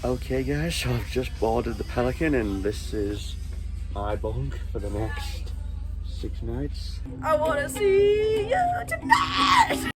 Okay guys, so I've just boarded the Pelican and this is my bunk for the next 6 nights. I wanna see you tonight!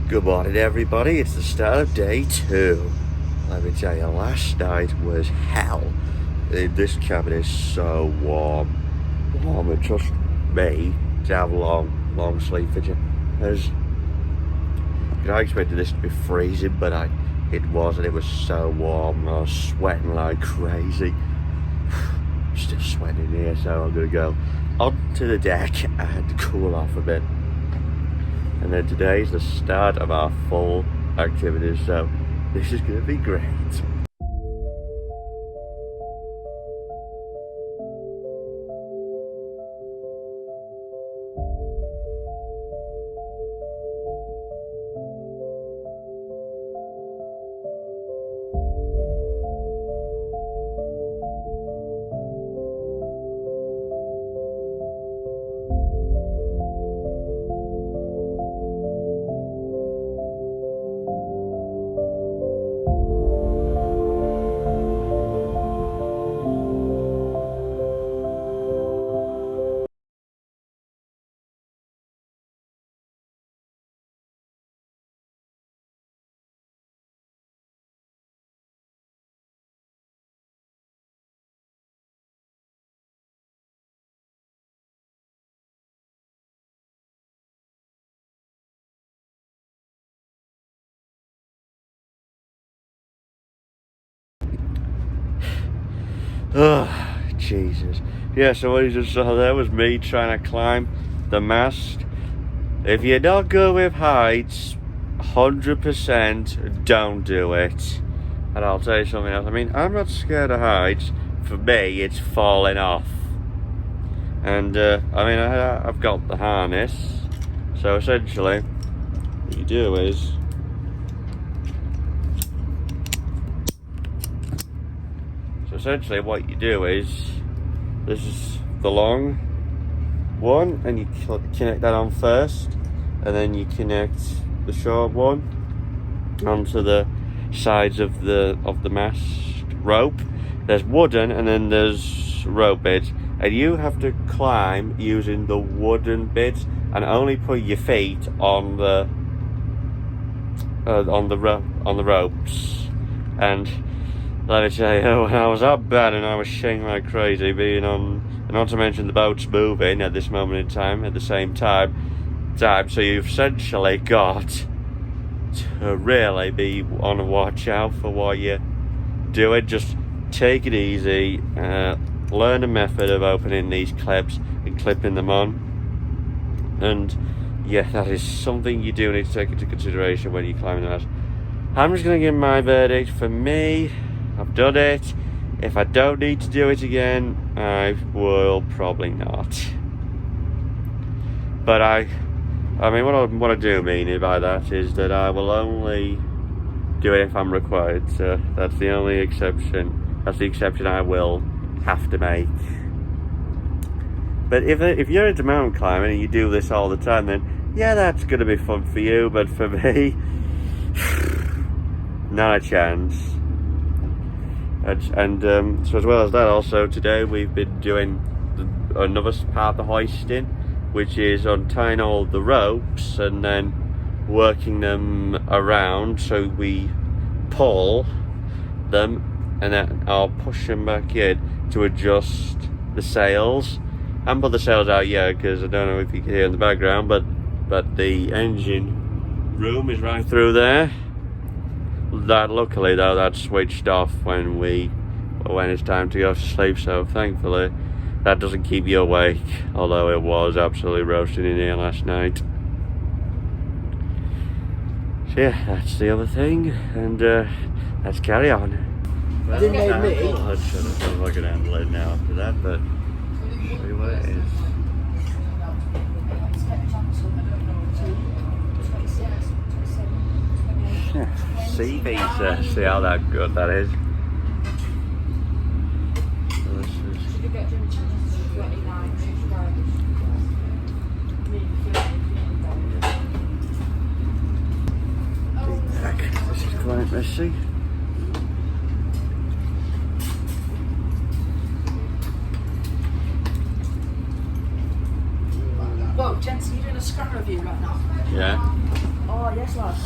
Good morning everybody, it's the start of day 2. Let me tell you, last night was hell. This cabin is so warm. It just me to have long sleep vision. I expected this to be freezing, but it wasn't. It was so warm. I was sweating like crazy. Still sweating here, so I'm gonna go onto the deck and cool off a bit. And then today's the start of our full activities, so this is gonna be great. Oh, Jesus. Yeah, so what you just saw there was me trying to climb the mast. If you're not good with heights, 100% don't do it. And I'll tell you something else. I mean, I'm not scared of heights. For me, it's falling off. And, I've got the harness. So essentially, what you do is... essentially what you do is, this is the long one, and you connect that on first, and then you connect the short one onto the sides of the mast rope. There's wooden and then there's rope bits, and you have to climb using the wooden bits and only put your feet on the ropes. And let me tell you, when I was up bad and I was shaking like crazy, being on, and not to mention the boat's moving at this moment in time, at the same time, so you've essentially got to really be on a watch out for what you're doing. Just take it easy, learn a method of opening these clips and clipping them on, and yeah, that is something you do need to take into consideration when you're climbing the mast. I'm just going to give my verdict. For me, I've done it. If I don't need to do it again, I will probably not. But I mean, what I do mean by that is that I will only do it if I'm required. So that's the only exception. That's the exception I will have to make. But if you're into mountain climbing and you do this all the time, then yeah, that's going to be fun for you. But for me, not a chance. And so as well as that, also today we've been doing another part of the hoisting, which is untying all the ropes and then working them around, so we pull them and then I'll push them back in to adjust the sails. I haven't put the sails out yet because I don't know if you can hear in the background, but the engine room is right through there. That luckily though, that's switched off when it's time to go to sleep, so thankfully that doesn't keep you awake, although it was absolutely roasting in here last night. So yeah, that's the other thing, and let's carry on. Well, Didn't they me? I should have done if I could handle it now after that, but see what it is. Yeah, sea visa, see how that good that is. So this is this is quite messy. Whoa, gents, are you doing a scrap review right now? Yeah. Oh, yes, lad.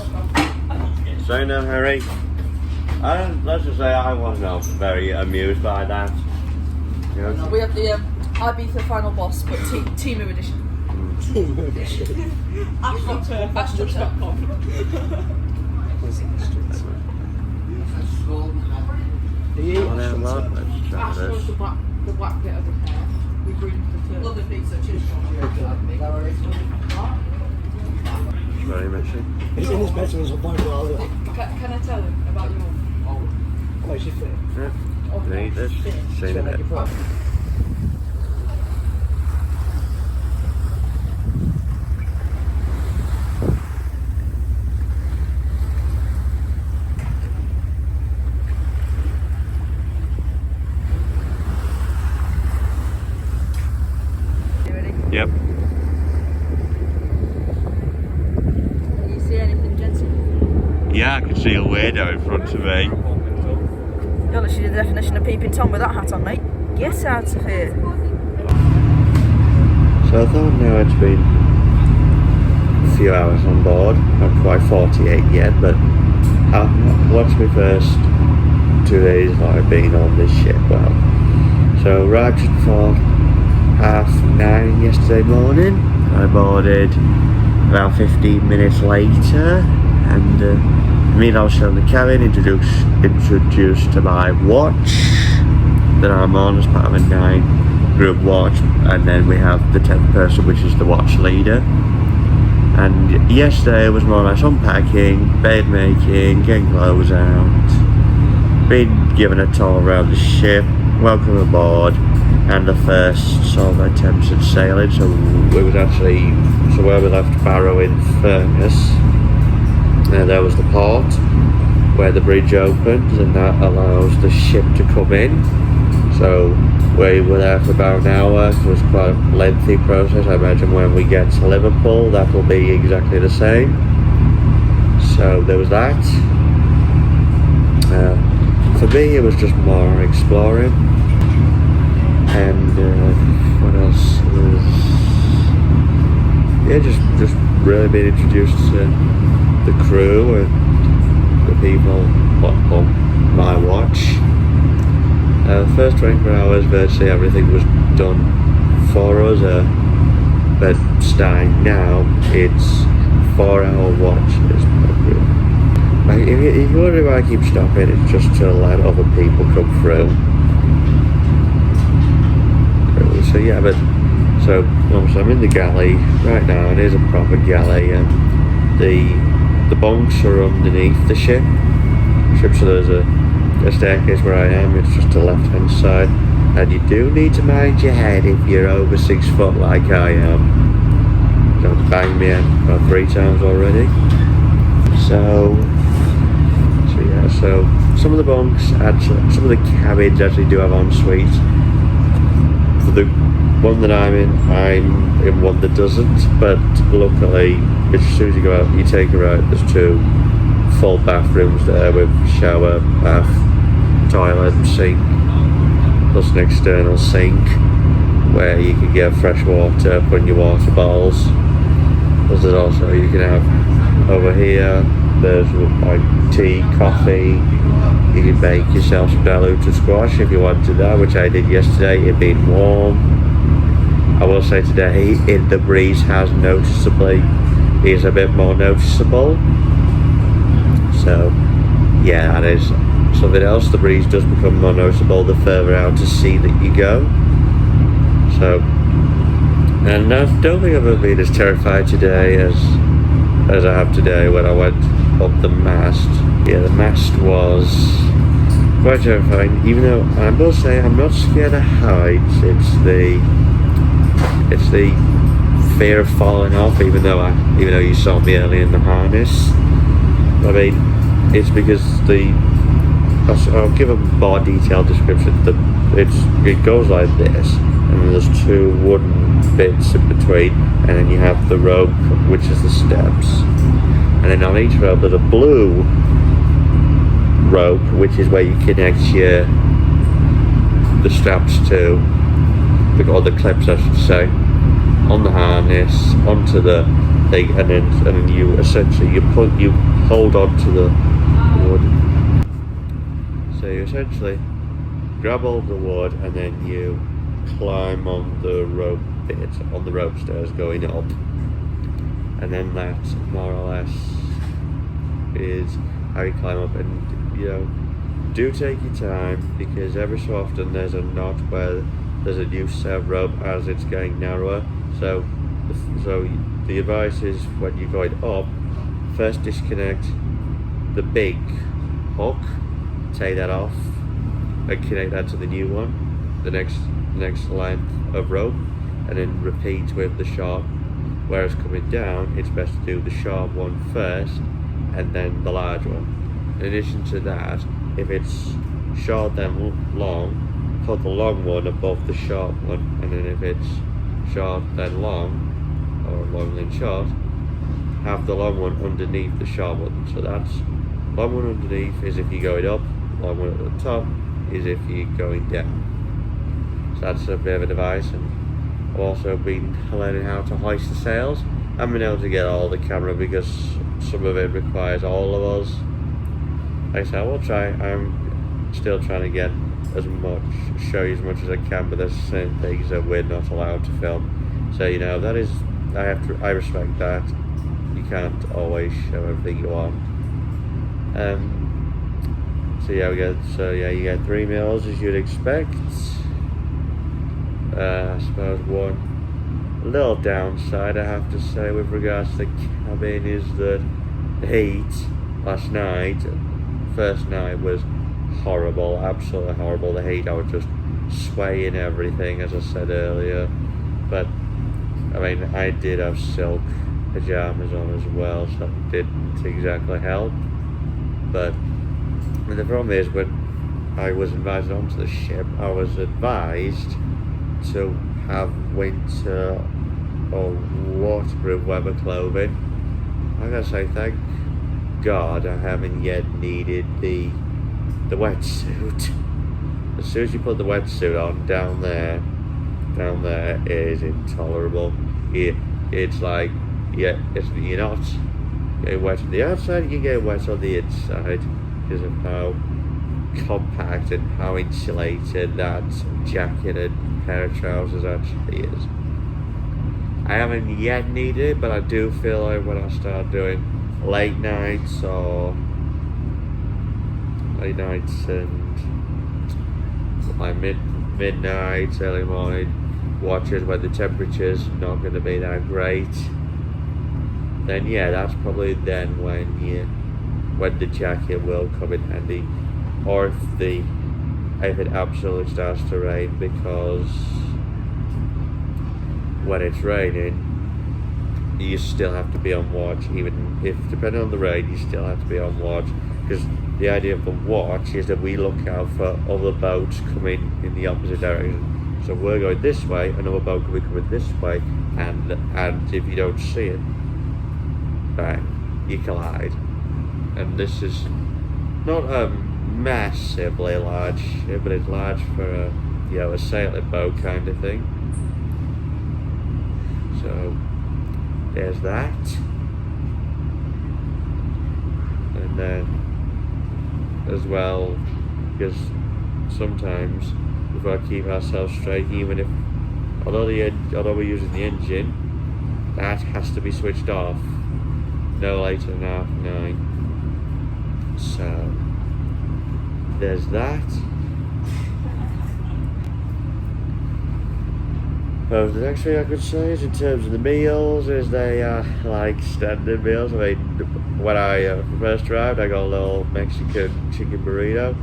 So no hurry. Let's just say I was not very amused by that. You know, We have the Ibiza Final Boss, but Timu edition. AstroTurf.com. Let's try this. The black bit of the hair. We bring the turf. Love the pizza, cheers. Very messy. It's in his bedroom as a point well anyway. Can I tell him about your How is she fit? Yeah. Can I eat this? Seen She'll make it. you proud. You ready? Yep. Can you see anything, Jensen? Yeah, I can see a weirdo in front of me. You're literally the definition of peeping Tom with that hat on, mate. Get out of here. So I thought now it's been a few hours on board, not quite 48 yet, but what's my first 2 days I've been on this ship? Well, so right just before 9:30 yesterday morning, I boarded about 15 minutes later, and I was still in the cabin, introduced to my watch that I'm on as part of a 9-group watch, and then we have the 10th person, which is the watch leader. And yesterday was more or less unpacking, bed making, getting clothes out, being given a tour around the ship, welcome aboard, and the first sort of attempts at sailing. So it was actually, so where we left Barrow in Furness, there was the port where the bridge opens, and that allows the ship to come in. So we were there for about an hour. It was quite a lengthy process. I imagine when we get to Liverpool that will be exactly the same. So there was that. For me it was just more exploring, and what else was, yeah, just really being introduced to the crew and the people on my watch. The first 24 hours, virtually everything was done for us, but starting now, it's 4-hour watches. Like, if you wonder why I keep stopping, it's just to let other people come through. So yeah, but so obviously I'm in the galley right now, and it is a proper galley, and the bunks are underneath the ship. So there's a staircase where I am. It's just the left hand side, and you do need to mind your head if you're over 6 foot like I am. Don't bang me head about 3 times already. So yeah, so some of the bunks, actually, some of the cabins actually do have en suites. For the one that I'm in one that doesn't, but luckily as soon as you go out, you take her out, there's 2 full bathrooms there with shower, bath, toilet, sink, plus an external sink where you can get fresh water, put in your water bottles. Plus there's also, you can have over here, there's like tea, coffee. You can make yourself some diluted squash if you wanted that, which I did yesterday. It being warm. I will say today the breeze has noticeably is a bit more noticeable. So yeah, that is something else. The breeze does become more noticeable the further out to sea that you go. So, and I don't think I've ever been as terrified today as I have today when I went up the mast. Yeah, the mast was quite terrifying. Even though I must say I'm not scared of heights. It's the fear of falling off. Even though you saw me earlier in the harness. I mean, it's because I'll give a more detailed description. It goes like this, and then there's two wooden bits in between, and then you have the rope, which is the steps, and then on each rope there's a blue rope, which is where you connect the straps to, or the clips I should say, on the harness onto the thing, and then you essentially you hold on to the wood. So you essentially grab all the wood and then you climb on the rope bit, on the rope stairs going up, and then that more or less is how you climb up. And do take your time, because every so often there's a knot where there's a new set of rope as it's getting narrower. So the advice is, when you're going up, first disconnect the big hook, take that off, and connect that to the new one, the next length of rope, and then repeat with the sharp. Whereas coming down, it's best to do the sharp one first and then the large one. In addition to that, if it's short then long, put the long one above the short one, and then if it's short then long, or long then short, have the long one underneath the short one. So that's long one underneath is if you're going up, long one at the top is if you're going down. So that's a bit of a device. And I've also been learning how to hoist the sails. I haven't been able to get all the camera because some of it requires all of us. Like I said, I will try. I'm still trying to get show you as much as I can, but there's certain things that we're not allowed to film. So that is, I respect that. You can't always show everything you want. You get 3 meals as you'd expect. I suppose one little downside I have to say with regards to the cabin is that the heat last night, first night, was horrible, absolutely horrible. The heat, I was just swaying everything, as I said earlier. But I mean, I did have silk pajamas on as well, so it didn't exactly help. But the problem is, when I was invited onto the ship, I was advised to have winter or waterproof weather clothing. I gotta say, thank God I haven't yet needed the wetsuit. As soon as you put the wetsuit on, down there is intolerable. It's like, you're not getting wet on the outside, you get wet on the inside because of how compact and how insulated that jacket and pair of trousers actually is. I haven't yet needed it, but I do feel like when I start doing late nights and my midnight, early morning watches where the temperature's not going to be that great, then yeah, that's probably then when the jacket will come in handy. Or if it absolutely starts to rain, because when it's raining you still have to be on watch. Even if, depending on the rain, you still have to be on watch, because the idea of the watch is that we look out for other boats coming in the opposite direction. So we're going this way, another boat could be coming this way, and if you don't see it, bang, you collide. And this is not a massively large ship, but it's large for a sailing boat kind of thing. So there's that. And then as well, because sometimes we've got to keep ourselves straight, even if although we're using the engine, that has to be switched off no later than 9:30. So there's that. Well, the next thing I could say is in terms of the meals is they are like standard meals. I mean, when I first arrived, I got a little Mexican chicken burrito.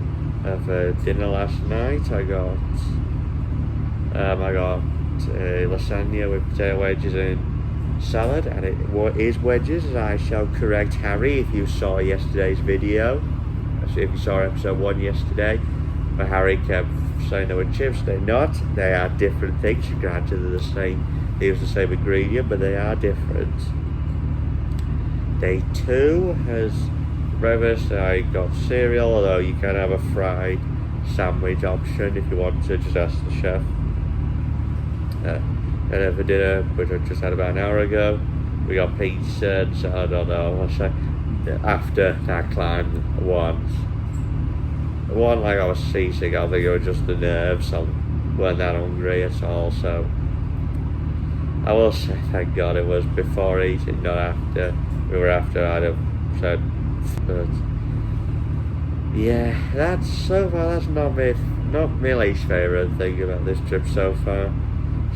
For dinner last night, I got lasagna with potato wedges and salad, and it is wedges, as I shall correct Harry if you saw yesterday's video. So if you saw episode 1 yesterday, where Harry kept saying they were chips, they're not. They are different things. Granted, they're the same. They use the same ingredient, but they are different. Day 2 has breakfast. I got cereal, although you can have a fried sandwich option if you want to. Just ask the chef. And then for dinner, which I just had about an hour ago, we got pizza and salad. Although after that climb once. One, like I was seasick, I think it was just the nerves. I weren't that hungry at all, so I will say thank God it was before eating, not after. We were after, I'd have said, but yeah, that's not my least favourite thing about this trip so far.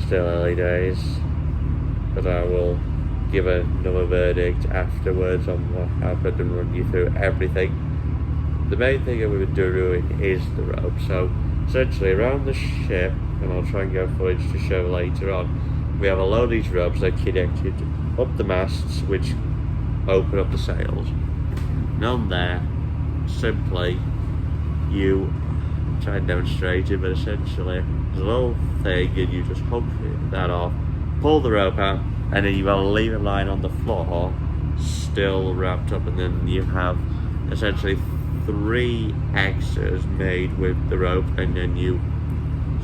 Still early days, but I will give another verdict afterwards on what happened and run you through everything. The main thing that we've been doing is the rope. So essentially around the ship, and I'll try and get footage to show later on, we have a load of these ropes that are connected up the masts, which open up the sails. And on there, simply, you try and demonstrate it, but essentially there's a little thing and you just hook that off, pull the rope out, and then you've got to leave it lying on the floor, still wrapped up, and then you have essentially 3 X's made with the rope, and then you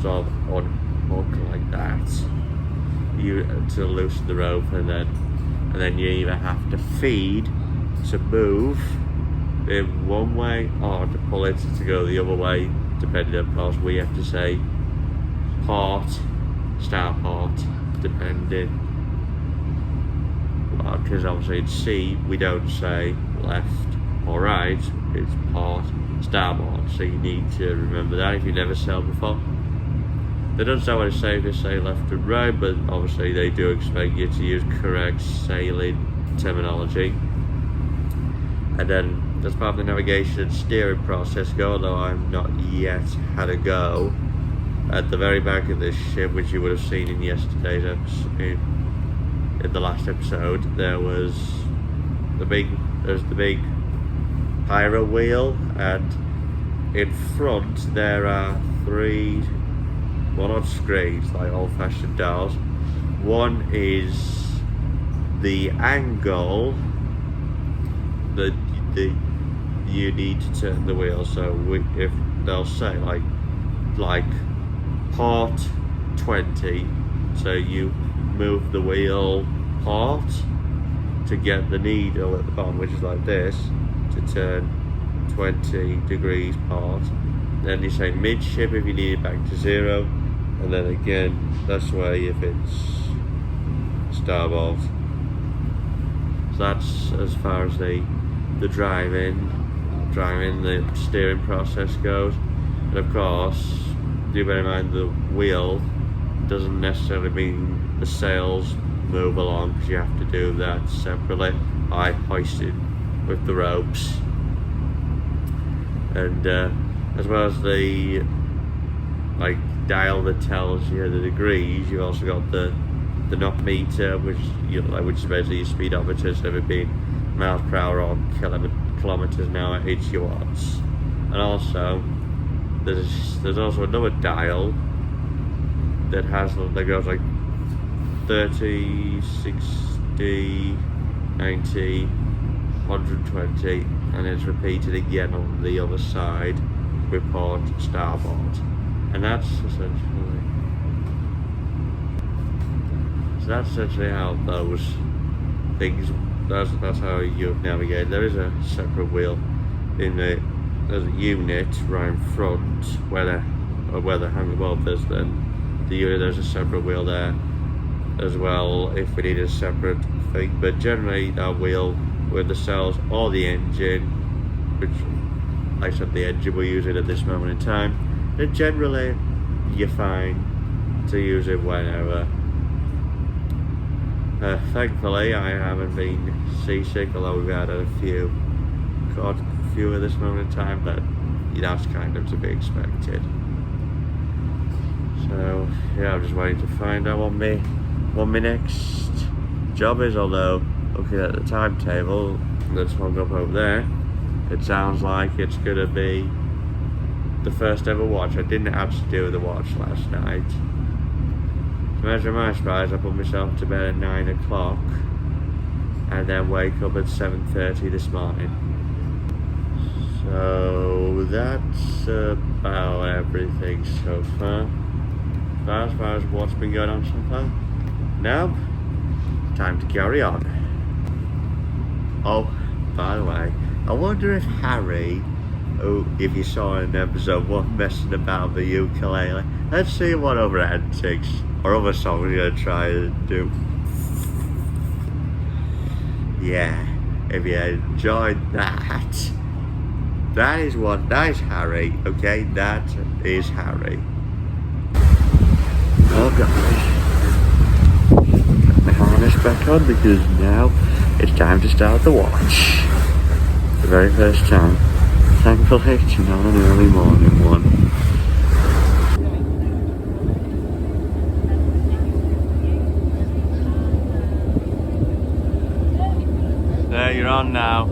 sort of unhook like that. To loosen the rope, and then you either have to feed to move in one way or to pull it to go the other way, depending. Of course, we have to say port, start port, depending. Because obviously in sea we don't say left or right, it's port, starboard, so you need to remember that if you've never sailed before. They don't say what it's saying, they say left and right, but obviously they do expect you to use correct sailing terminology. And then as part of the navigation and steering process go, although I've not yet had a go, at the very back of this ship, which you would have seen in yesterday's episode, in the last episode, there's the big pyro wheel, and in front there are 3 one-odd screens, like old-fashioned dials. One is the angle that you need to turn the wheel. So if they'll say like port 20, so you move the wheel port to get the needle at the bottom, which is like this, to turn 20 degrees port. Then you say midship if you need it back to 0, and then again that's way if it's starboard. So that's as far as the driving, the steering process goes. And of course, do bear in mind the wheel doesn't necessarily mean the sails move along, because you have to do that separately by hoisting with the ropes. And as well as the dial that tells you the degrees, you've also got the knot meter, which is basically your speedometer, instead of it being miles per hour or kilometers an hour, it's your watts. And also there's also another dial that goes like 30, 60, 90, 120, and it's repeated again on the other side with port starboard. And that's essentially how those things, that's how you navigate. There is a separate wheel there's a unit right in front where the hang above. There's a separate wheel there as well if we need a separate thing. But generally that wheel with the sails or the engine, which like I said, the engine we're using at this moment in time, and generally you're fine to use it whenever. Thankfully, I haven't been seasick, although we've had a few at this moment in time, but that's kind of to be expected. So yeah, I'm just waiting to find out what my next job is, although looking at the timetable that's hung up over there, it sounds like it's gonna be the first ever watch. I didn't actually do the watch last night. To measure my surprise, I put myself to bed at 9 o'clock and then wake up at 7:30 this morning. So that's about everything so far. As far as what's been going on so far. Now, time to carry on. Oh, by the way, I wonder if Harry, if you saw in episode 1 messing about the ukulele, let's see what other antics or other songs you're gonna try to do. Yeah, if you enjoyed that, that is Harry, okay? That is Harry. Oh guys, put my harness back on because now it's time to start the watch. The very first time. Thankfully it's not an early morning one. There, you're on now.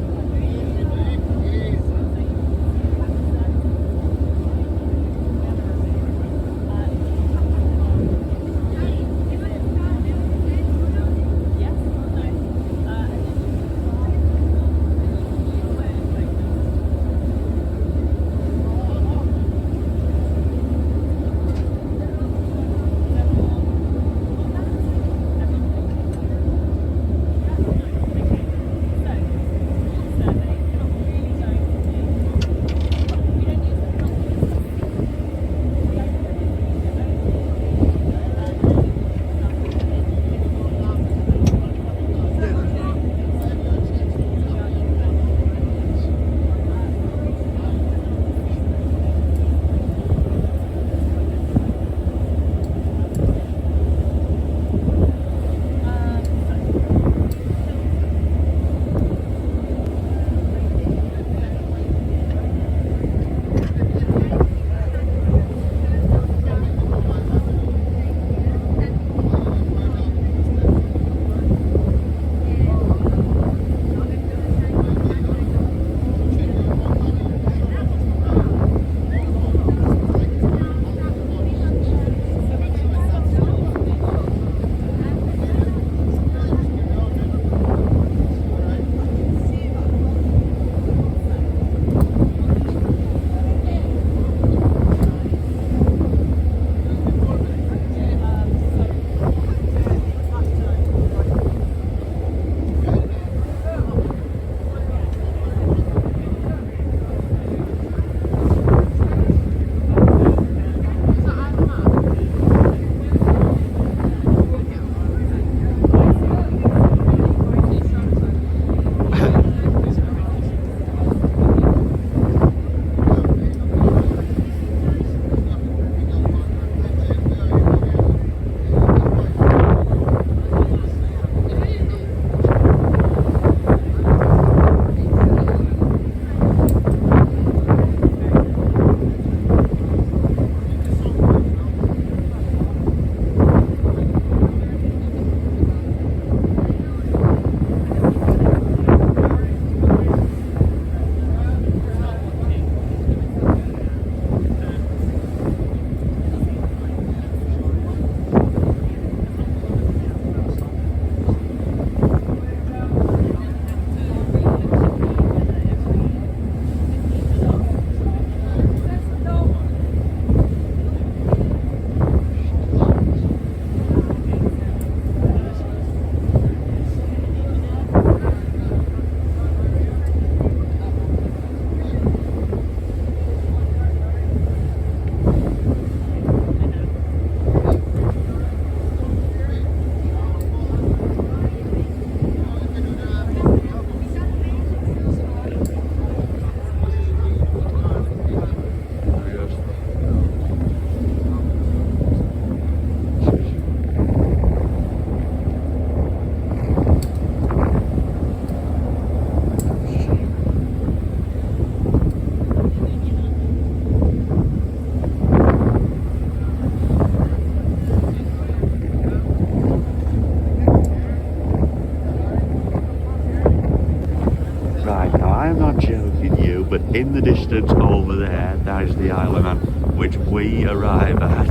I'm not joking you, but in the distance over there, that is the Isle of Man, which we arrive at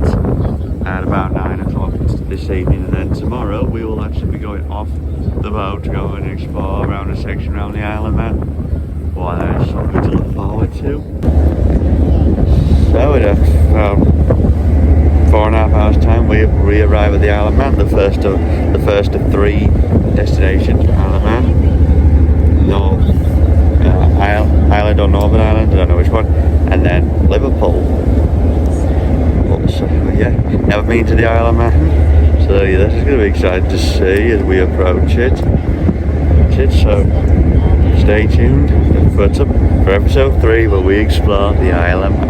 about 9 o'clock this evening, and then tomorrow we will actually be going off the boat to go and explore around a section around the Isle of Man. Well, there's something to look forward to. So in about 4.5 hours time we arrive at the Isle of Man, the first of 3 destinations. Isle of Man, Island or Northern Ireland, I don't know which one, and then Liverpool. So yeah, never been to the Isle of Man, so yeah, this is going to be exciting to see as we approach it. So stay tuned for episode 3 where we explore the Isle of Man.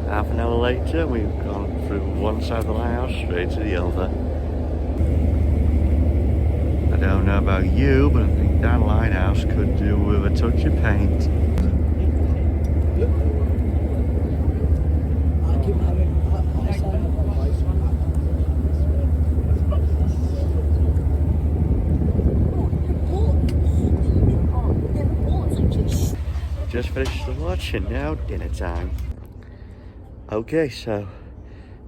Half an hour later, we've gone through one side of the lighthouse straight to the other. I don't know about you, but I think that lighthouse could do with a touch of paint. I keep having a sign of my life. Just finished the watch and now dinner time. Okay, so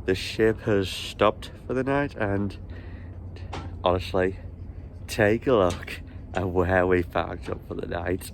the ship has stopped for the night, and honestly, take a look at where we parked up for the night.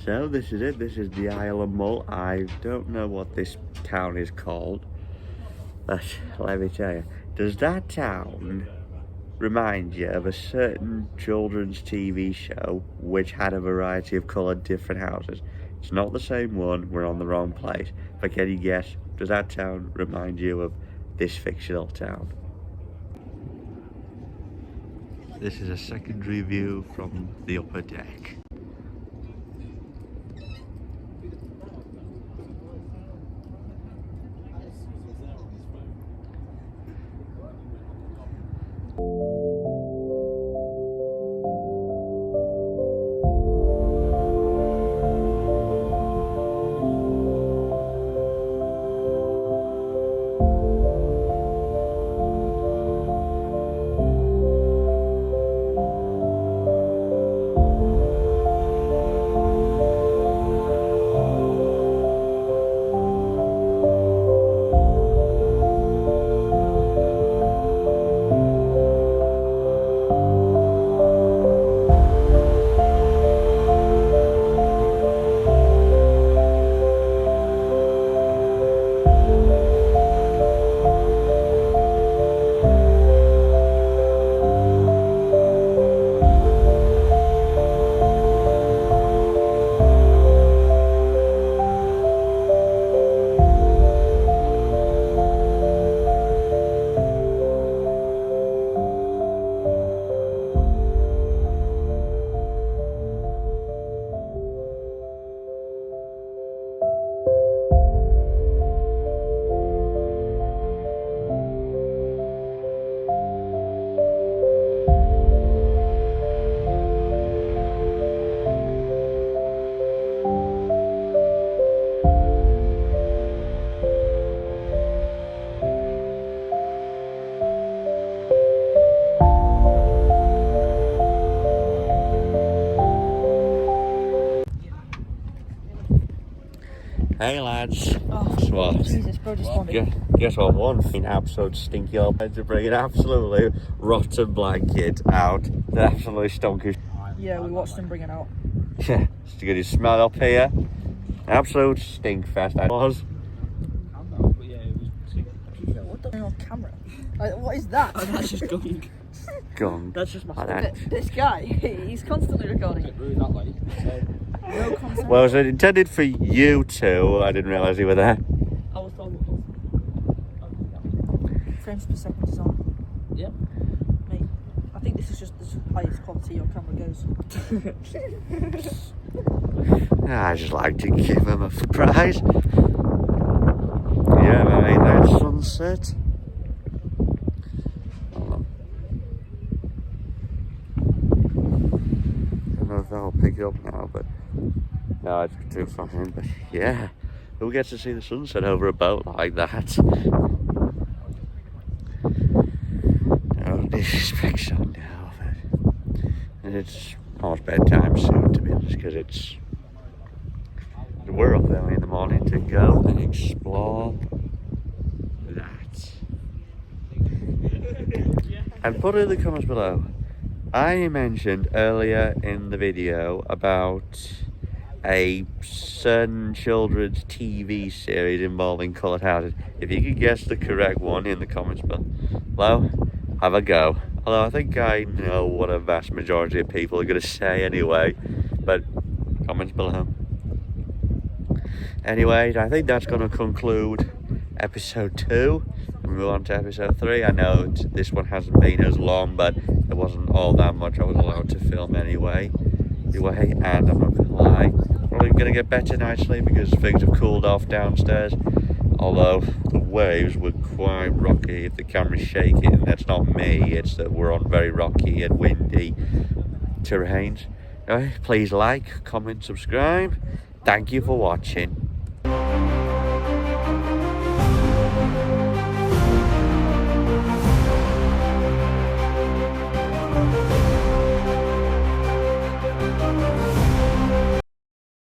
So this is it, this is the Isle of Mull. I don't know what this town is called, but let me tell you, does that town remind you of a certain children's TV show which had a variety of coloured different houses? It's not the same one, we're on the wrong place, but can you guess, does that town remind you of this fictional town? This is a secondary view from the upper deck. Hey lads. Oh, Guess what? Jesus, bro, just wanted. Guess what? One thing absolute stinky old head to bring an absolutely rotten blanket out. The absolutely stonky. Yeah, we watched him bring it out. Yeah, just to get his smell up here. Absolute stink fest that was. What the on camera? Like, what is that? That's just gunk. Gunk. That's just my Like phone. that. This guy, he's constantly recording. Really that way. No content. Well, it was intended for you two. I didn't realise you were there. I was told. Frames per second is on. Yep. Mate, I think this is just the highest quality your camera goes. I just like to give him a surprise. Yeah, mate, that sunset. Hold on. I don't know if that'll pick it up now, but no, it's too fine. But yeah, who gets to see the sunset over a boat like that? No disrespect now, but it's almost bedtime soon, to be honest, because we're up early in the morning to go and explore that. And put it in the comments below. I mentioned earlier in the video about a certain children's TV series involving coloured houses. If you could guess the correct one in the comments below, have a go. Although I think I know what a vast majority of people are going to say anyway, but comments below. Anyway, I think that's going to conclude episode 2 and move on to episode 3. I know this one hasn't been as long, but it wasn't all that much I was allowed to film anyway, and I'm not going to lie, probably going to get better nicely because things have cooled off downstairs, although the waves were quite rocky. If the camera's shaking, that's not me, it's that we're on very rocky and windy terrains. Anyway, please like, comment, subscribe. Thank you for watching.